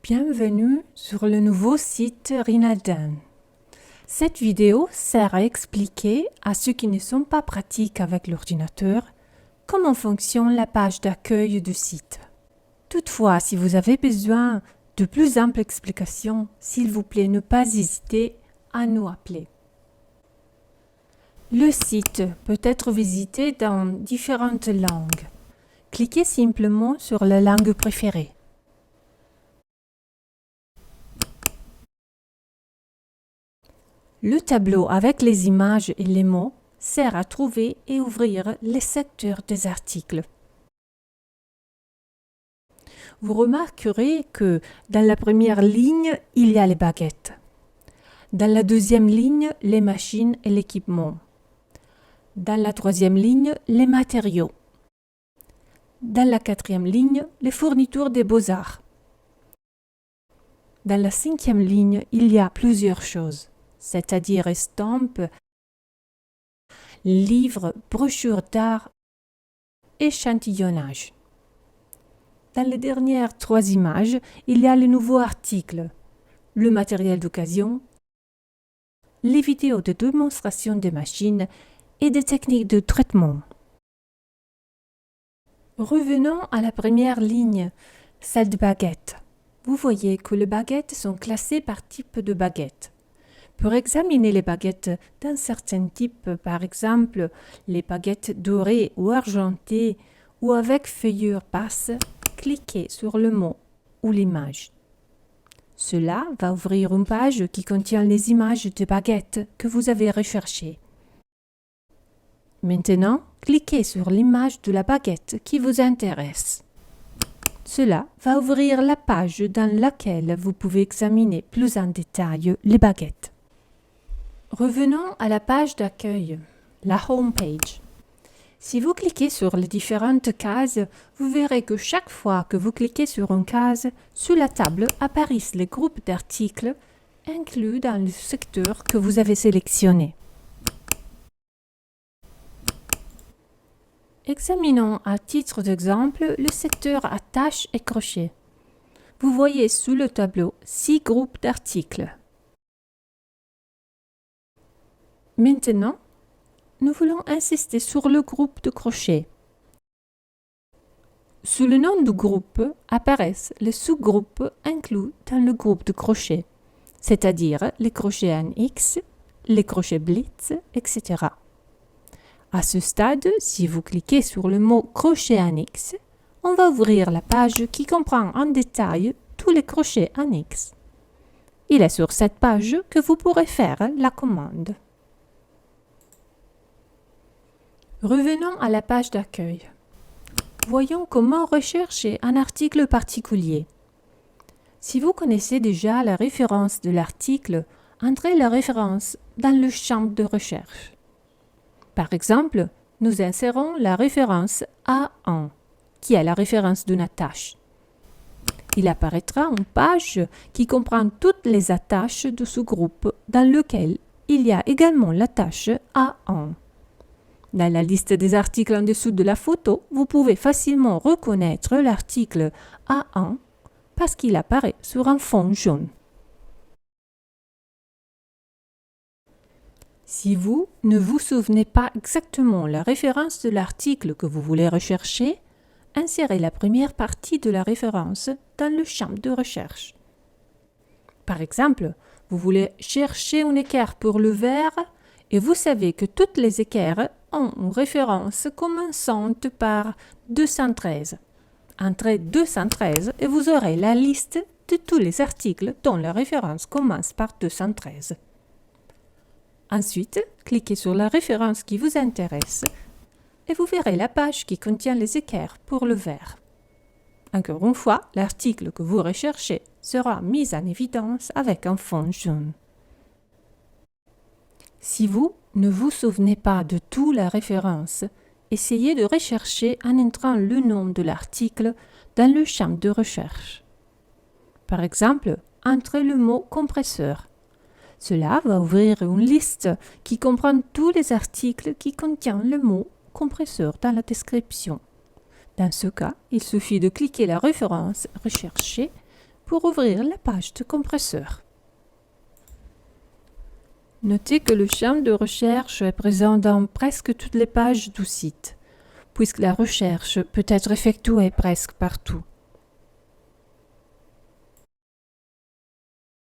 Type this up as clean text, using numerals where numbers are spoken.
Bienvenue sur le nouveau site Rinalden. Cette vidéo sert à expliquer à ceux qui ne sont pas pratiques avec l'ordinateur comment fonctionne la page d'accueil du site. Toutefois, si vous avez besoin de plus amples explications, s'il vous plaît, ne pas hésiter à nous appeler. Le site peut être visité dans différentes langues. Cliquez simplement sur la langue préférée. Le tableau avec les images et les mots sert à trouver et ouvrir les secteurs des articles. Vous remarquerez que dans la première ligne, il y a les baguettes. Dans la deuxième ligne, les machines et l'équipement. Dans la troisième ligne, les matériaux. Dans la quatrième ligne, les fournitures des beaux-arts. Dans la cinquième ligne, il y a plusieurs choses, c'est-à-dire estampes, livres, brochures d'art, échantillonnage. Dans les dernières trois images, il y a les nouveaux articles, le matériel d'occasion, les vidéos de démonstration des machines et des techniques de traitement. Revenons à la première ligne, celle de baguettes. Vous voyez que les baguettes sont classées par type de baguette. Pour examiner les baguettes d'un certain type, par exemple les baguettes dorées ou argentées ou avec feuillure basse, cliquez sur le mot ou l'image. Cela va ouvrir une page qui contient les images de baguettes que vous avez recherchées. Maintenant, cliquez sur l'image de la baguette qui vous intéresse. Cela va ouvrir la page dans laquelle vous pouvez examiner plus en détail les baguettes. Revenons à la page d'accueil, la home page. Si vous cliquez sur les différentes cases, vous verrez que chaque fois que vous cliquez sur une case, sur la table apparaissent les groupes d'articles inclus dans le secteur que vous avez sélectionné. Examinons à titre d'exemple le secteur attache et crochet. Vous voyez sous le tableau 6 groupes d'articles. Maintenant, nous voulons insister sur le groupe de crochet. Sous le nom du groupe apparaissent les sous-groupes inclus dans le groupe de crochet, c'est-à-dire les crochets en X, les crochets blitz, etc. À ce stade, si vous cliquez sur le mot crochet en X, on va ouvrir la page qui comprend en détail tous les crochets en X. Il est sur cette page que vous pourrez faire la commande. Revenons à la page d'accueil. Voyons comment rechercher un article particulier. Si vous connaissez déjà la référence de l'article, entrez la référence dans le champ de recherche. Par exemple, nous insérons la référence A1, qui est la référence d'une attache. Il apparaîtra une page qui comprend toutes les attaches de ce groupe dans lequel il y a également l'attache A1. Dans la liste des articles en dessous de la photo, vous pouvez facilement reconnaître l'article A1 parce qu'il apparaît sur un fond jaune. Si vous ne vous souvenez pas exactement la référence de l'article que vous voulez rechercher, insérez la première partie de la référence dans le champ de recherche. Par exemple, vous voulez chercher un équerre pour le verre et vous savez que toutes les équerres ont une référence commençante par 213. Entrez 213 et vous aurez la liste de tous les articles dont la référence commence par 213. Ensuite, cliquez sur la référence qui vous intéresse et vous verrez la page qui contient les équerres pour le verre. Encore une fois, l'article que vous recherchez sera mis en évidence avec un fond jaune. Si vous ne vous souvenez pas de toute la référence, essayez de rechercher en entrant le nom de l'article dans le champ de recherche. Par exemple, entrez le mot compresseur. Cela va ouvrir une liste qui comprend tous les articles qui contiennent le mot compresseur dans la description. Dans ce cas, il suffit de cliquer la référence recherchée pour ouvrir la page de compresseur. Notez que le champ de recherche est présent dans presque toutes les pages du site, puisque la recherche peut être effectuée presque partout.